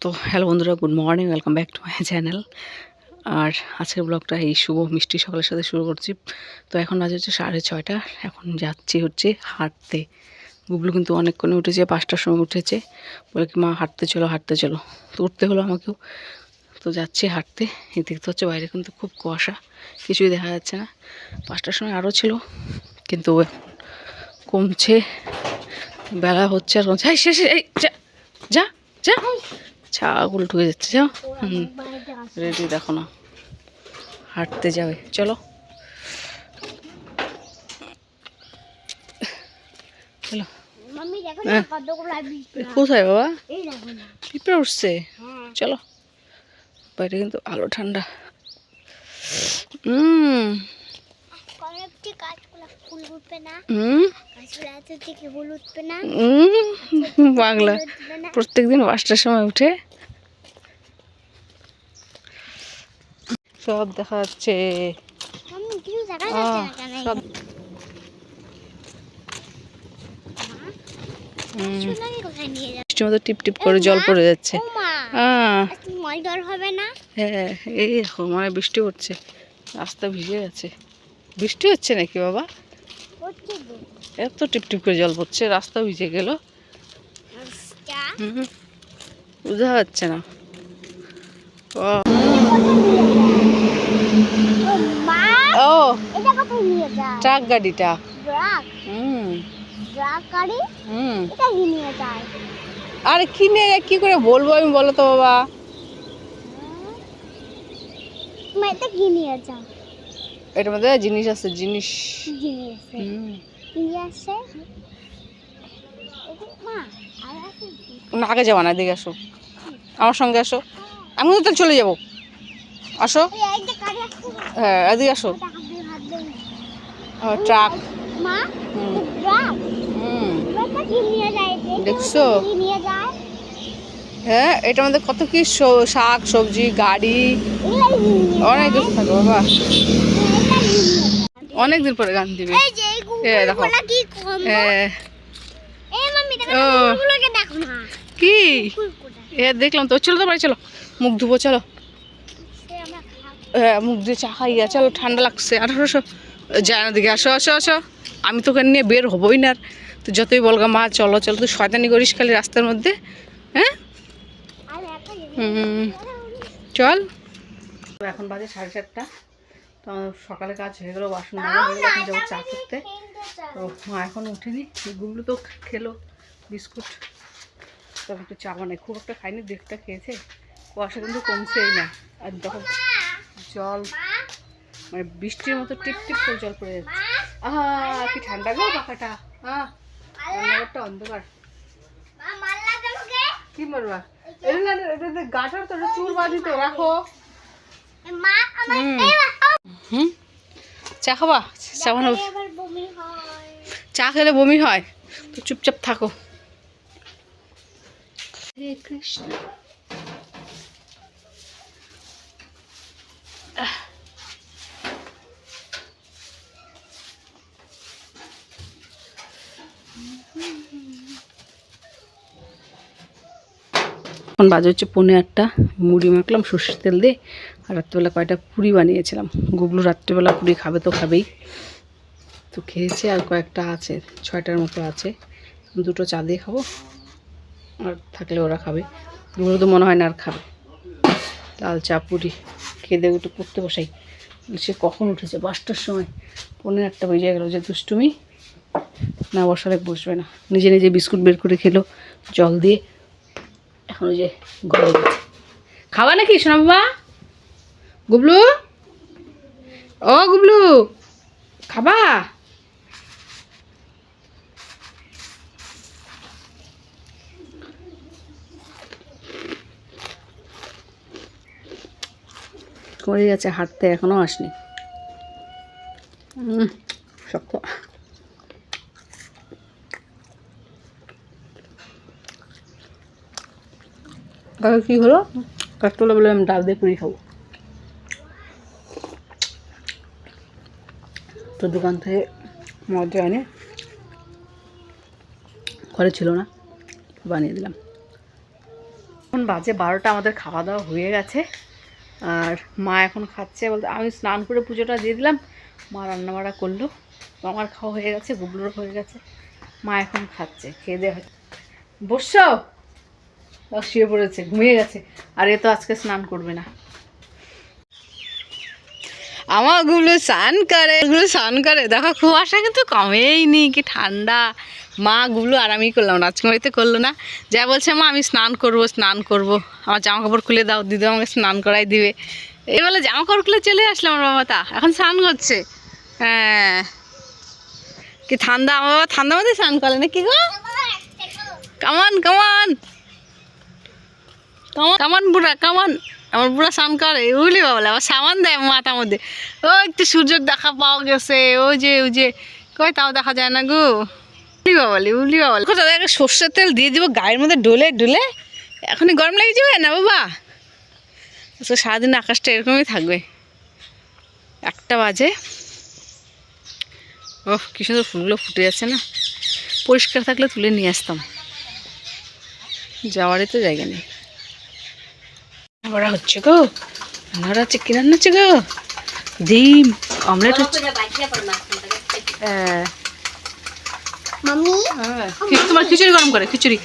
তো হ্যালো বন্ধুরা, good morning, welcome back to my channel. আর আজকের ব্লগটা এই শুভ মিষ্টি সকালের সাথে শুরু করছি। তো এখন বাজে হচ্ছে 6:30। এখন যাচ্ছি হচ্ছে হাঁটতে। গুবলু কিন্তু অনেকক্ষণে উঠেছে, 5টার সময় উঠেছে, বলে কি মা হাঁটতে চলো হাঁটতে চলো। তো উঠতে হলো আমাকেও। তো যাচ্ছি হাঁটতে। এই দেখতে হচ্ছে বাইরে কিন্তু খুব কুয়াশা, কিছুই দেখা যাচ্ছে না। 5টার সময় আরও ছিল, কিন্তু কমছে, বেলা হচ্ছে আর কমছে। শেষে এই যা যা যা, ছাগল ঢুকে যাচ্ছে। যাও, রেডি দেখো না, হাঁটতে যাবে, চলো চলো। কোথায় বাবা? পিঁপড়ে উঠছে, চলো। বাইরে কিন্তু আলো ঠান্ডা। বাংলা প্রত্যেকদিন 5টার সময় উঠে সব দেখা যাচ্ছে। সব বৃষ্টির মতো টিপ টিপ করে জল পড়ে যাচ্ছে। হ্যাঁ, এই দেখো, মানে বৃষ্টি হচ্ছে, রাস্তা ভিজে গেছে। বৃষ্টি হচ্ছে নাকি বাবা? এত টিপ টিপ করে জল পড়ছে, রাস্তা ভিজে গেল। বোঝা যাচ্ছে না। ও ট্রাক গাড়িটা। আরে কিনে কি করে বলবো আমি, বলো তো বাবা। এটার মধ্যে জিনিস আছে, জিনিস না। আগে যাবো না, এদিকে আসো, আমার সঙ্গে আসো। আমি তো চলে যাবো, আসো। হ্যাঁ, এদিকে আসো। ট্রাক, দেখছো? হ্যাঁ, এটার মধ্যে কত কি শাক সবজি গাড়ি অনেক কিছু থাকে বাবা। অনেকদিন পরে গান দিবে। দেখো, কি দেখলাম তো। চলো তো বাড়ি চলো, মুখ ধুবো, চলো। হ্যাঁ, মুখ দিয়ে চা খাইয়া চলো, ঠান্ডা লাগছে। 1800 যায় না, দিকে আসো আসো আসো। আমি তোকে নিয়ে বের হবোই না। তো যতই বলগা মা চলো চলো, তুই শয়তানি করিস খালি রাস্তার মধ্যে। হ্যাঁ, চল। এখন বাজে 7:30। তো সকালে কাজ হয়ে গেলো, বাসন মাজা হয়ে গেলো, এখন যাবো চা করতে। তো মা এখন উঠেনি, গুগলু তো খেলো বিস্কুট। তো একটু চা বানাই, খুব একটা খাইনি, দেখটা খেয়েছে। কুয়াশা কিন্তু কমছেই না। আর যখন জল মানে বৃষ্টির মতো টিপ টিপ করে জল পড়ে যাচ্ছে। আহা, কি ঠান্ডা গো পাখাটা। হ্যাঁ, রান্নাঘরটা অন্ধকার। কি মারবা? গাটার তো চুল বাঁধি তো, রাখো। চা খাবা? চা বানাবো। চা খেলে বমি হয়, তো চুপচাপ থাকো। হরে কৃষ্ণ। এখন বাজে হচ্ছে 8:15। মুড়ি মাখলাম সর্ষের তেল দিয়ে, আর রাত্রিবেলা কয়েকটা পুরি বানিয়েছিলাম। গুগলু রাত্রিবেলা পুরি খাবে তো খাবেই, তো খেয়েছে। আর কয়েকটা আছে, 6টার মতো আছে। দুটো চা দিয়ে খাবো, আর থাকলে ওরা খাবে। গুগলু তো মনে হয় না আর খাবে। লাল চা পুরি খেয়ে দিয়ে একটু পড়তে বসাই। সে কখন উঠেছে? 5টার সময়, 8:15 বেজে গেল। যে দুষ্টুমি, না বসালে বসবে না। নিজে নিজে বিস্কুট বের করে খেলো জল দিয়ে। এখন ওই যে ঘরে গেছে। খাওয়া নাকি শোনা বাবা? গুবলু, ও গুবলু, খাবা? করে গেছে হাঁটতে, এখনো আসনি। শক্ত। কি হলো? কাকতলা বলে আমি ডাল দিয়ে পুরি খাবো। তো দোকান থেকে মজা এনে ঘরে ছিল না, বানিয়ে দিলাম। এখন বাজে 12টা, আমাদের খাওয়া দাওয়া হয়ে গেছে। আর মা এখন খাচ্ছে, বলতে আমি স্নান করে পুজোটা দিয়ে দিলাম, মা রান্নাবাড়া করলো, আমার খাওয়া হয়ে গেছে, গুবলুরও হয়ে গেছে, মা এখন খাচ্ছে, খেয়ে দেওয়া হচ্ছে। বসছো? শুয়ে পড়েছে, ঘুমিয়ে গেছে। আর এ তো আজকে স্নান করবে না। আমার গুলো স্নান করে দেখো, কুয়াশা কিন্তু কমেই নি, কি ঠান্ডা। মা গুলো আরামই করলাম, রাজকুমারীতে করলো না, যা বলছে মা আমি স্নান করব, আমার জামা কাপড় খুলে দাও, দিদি আমাকে স্নান করাই দিবে। এই বলে জামা কাপড় খুলে চলে আসলাম, আমার বাবা তা এখন স্নান করছে। হ্যাঁ, কি ঠান্ডা, আমার বাবা ঠান্ডা মধ্যে স্নান করে না কি গো। কামান কামান কামান বুড়া, কামান। আমার বুড়া স্নান করে, উলি বাবা, আবার সামান দেয় মাথার মধ্যে। ও একটু সূর্যের দেখা পাওয়া গেছে, ওই যে কই, তাও দেখা যায় না গো। উলি বাবা কোথায় সর্ষের তেল দিয়ে দিব গায়ের মধ্যে ডলে ডলে, এখনই গরম লেগে যাবে না বাবা। তো সারাদিন আকাশটা এরকমই থাকবে। 1টা বাজে। ও কি সুন্দর ফুলগুলো ফুটে যাচ্ছে না, পরিষ্কার থাকলে তুলে নিয়ে আসতাম, যাওয়ারই তো জায়গা নেই। রান্না হচ্ছে গো, রান্না হচ্ছে, কি রান্না হচ্ছে গো? ডিম অমলেট হচ্ছে। তোমার খিচুড়ি গরম করে, খিচুড়ি।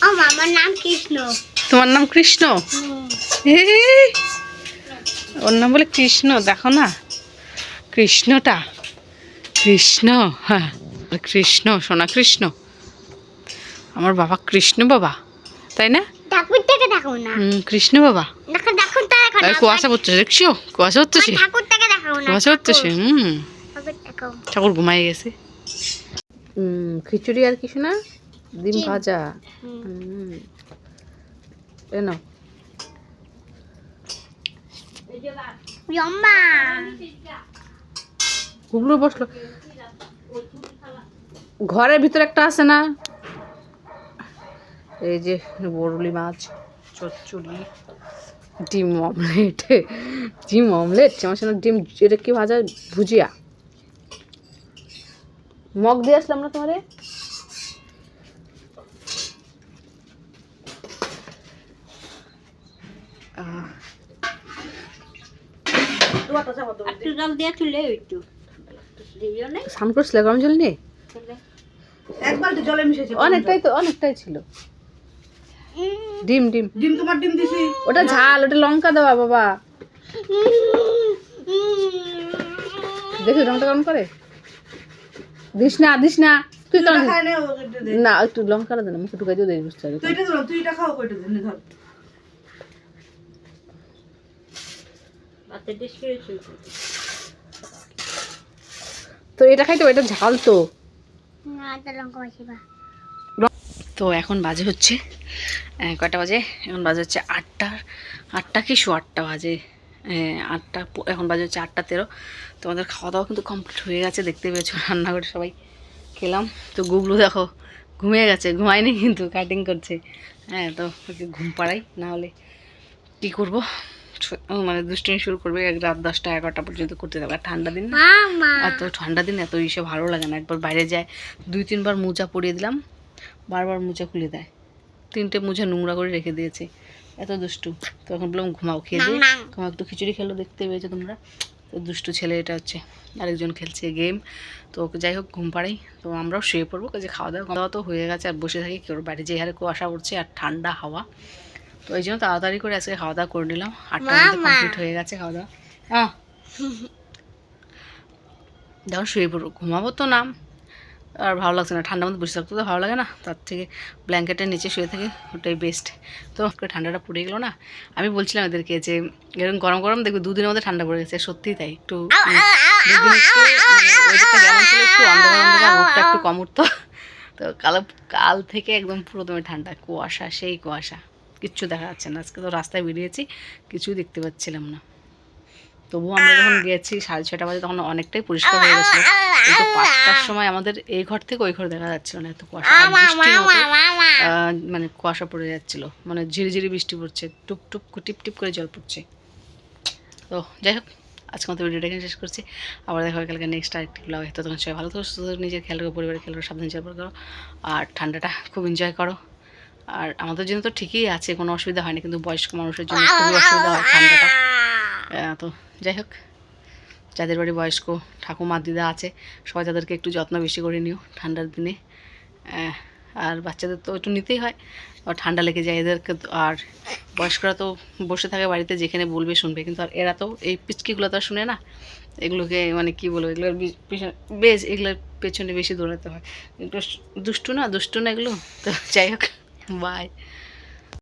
আমার নাম কৃষ্ণ। তোমার নাম কৃষ্ণ? ওর নাম বলে কৃষ্ণ, দেখো না কৃষ্ণটা, কৃষ্ণ। হ্যাঁ কৃষ্ণ, সোনা কৃষ্ণ, আমার বাবা কৃষ্ণ বাবা, তাই না? ঠাকুরটাকে দেখো না। কৃষ্ণ বাবা। কুয়াশা পড়ছে, দেখছো কুয়াশা হচ্ছে, ঠাকুরটাকে দেখাও না, কুয়াশা হচ্ছে। ঠাকুর ঘুমাই গেছে। খিচুড়ি আর কিছু না, ডিম ভাজা। এনো গুগলো বসলো, ঘরের ভিতরে একটা আছে না, এই যে বরুলি মাছ, চচ্চড়ি, ডিম অমলেট, আমার সঙ্গে ডিম, এটা কি ভাজা, ভুজিয়া। মগ দিয়ে আসলাম না তোমারে। স্নান করছিলে, গরম জল নিয়ে অনেকটাই ছিল। ডিম তোমার ডিম দিছি, ওটা ঝাল, ওটা লঙ্কা দেওয়া বাবা। দেখি রংটা কেমন করে, দিস না তুই না, একটু লঙ্কা দে না, মুখে ঢুকাই দিয়ে বুঝতে পারবি। তো এটা খাইতো, এটা ঝাল তো। তো এখন বাজে হচ্ছে কয়টা বাজে, এখন বাজে হচ্ছে 8টা কি 8:15 বাজে। 8টা, এখন বাজে হচ্ছে 8:13। তোমাদের খাওয়া দাওয়া কিন্তু কমপ্লিট হয়ে গেছে, দেখতে পেয়েছো, রান্না করে সবাই খেলাম। তো গুগলু দেখো ঘুমিয়ে গেছে, ঘুমায়নি কিন্তু কাটিং করছে। হ্যাঁ, তো ওকে ঘুম পাড়াই, না হলে কী করবো, মানে দুষ্টুমি শুরু করবে, রাত 10টা 11টা পর্যন্ত করতে থাকবে। আর ঠান্ডা দিন না, এত ঠান্ডা দিন এত ইসে ভালো লাগে না। একবার বাইরে যায়, 2-3 বার মোজা পরিয়ে দিলাম, বারবার মোজা খুলে দেয়, 3টে মোজা নোংরা করে রেখে দিয়েছে, এত দুষ্টু। তখন বললাম ঘুমাও, খেয়ে দিয়ে তোমার একটু খিচুড়ি খেলো, দেখতে পেয়েছো তোমরা। তো দুষ্টু ছেলে এটা হচ্ছে, আরেকজন খেলছে গেম। তো ওকে যাই হোক ঘুম পাড়াই, তো আমরাও শুয়ে পড়বো, কাজে খাওয়া দাওয়া তো হয়ে গেছে। আর বসে থাকি, কেউ বাড়ি যে হারে কুয়াশা পড়ছে আর ঠান্ডা হাওয়া, তো এই জন্য তাড়াতাড়ি করে আজকে খাওয়া দাওয়া করে নিলাম। 8টার মধ্যে কমপ্লিট হয়ে গেছে খাওয়া দাওয়া। হ্যাঁ, দেখো শুয়ে পড়বো, ঘুমাবো তো না, আর ভালো লাগছে না, ঠান্ডার মধ্যে বসে থাকতে তো ভালো লাগে না, তার থেকে ব্ল্যাঙ্কেটের নিচে শুয়ে থাকি, ওটাই বেস্ট। তো ঠান্ডাটা পড়ে গেলো না, আমি বলছিলাম এদেরকে যে এরকম গরম দেখবে 2 দিনের মধ্যে ঠান্ডা পড়ে গেছে, সত্যিই তাই। একটু ওয়েদারটা কেমন ছিল, একটু অন্ধকার, রোদটা একটু কম উঠতো, তো কাল থেকে একদম পুরো দমে ঠান্ডা, কুয়াশা, সেই কুয়াশা, কিচ্ছু দেখা যাচ্ছে না। আজকে তো রাস্তায় বেরিয়েছি, কিছুই দেখতে পাচ্ছিলাম না। তবুও আমরা যখন গিয়েছি 6:30 বাজে, তখন অনেকটাই পরিষ্কার হয়ে গেছিলো, কিন্তু 5টার সময় আমাদের এই ঘর থেকে ওই ঘর দেখা যাচ্ছিল না, এত কুয়াশা, মানে কুয়াশা পড়ে যাচ্ছিলো, মানে ঝিরিঝিরি বৃষ্টি পড়ছে, টুপ টিপ করে জল পড়ছে। তো যাই হোক, আজকে মতো ভিডিওটা এখানে শেষ করছি। আবার দেখা হবে কালকে নেক্সট আরেকটি ব্লগ। ততক্ষণ সবাই ভালো থাকো, সুস্থ থাকো, নিজের খেয়াল রাখো, পরিবারের খেয়াল রাখো, সাবধানে চলাফেরা করো, আর ঠান্ডাটা খুব এনজয় করো। আর আমাদের জন্য তো ঠিকই আছে, কোনো অসুবিধা হয় না, কিন্তু বয়স্ক মানুষের জন্য খুবই অসুবিধা হয় ঠান্ডাটা। তো যাই হোক, যাদের বাড়ি বয়স্ক ঠাকুমা দিদা আছে সবাই তাদেরকে একটু যত্ন বেশি করে নিও ঠান্ডার দিনে। আর বাচ্চাদের তো একটু নিতেই হয়, আর ঠান্ডা লেগে যায় এদেরকে আর বয়স্করা তো বসে থাকে বাড়িতে, যেখানে বলবে শুনবে, কিন্তু আর এরা তো এই পিচকিগুলো তো আর শুনে না। এগুলোকে মানে কি বলবো, এগুলোর বেশ এগুলোর পেছনে বেশি দৌড়াতে হয়, একটু দুষ্টু না এগুলো। তো যাই হোক, বাই।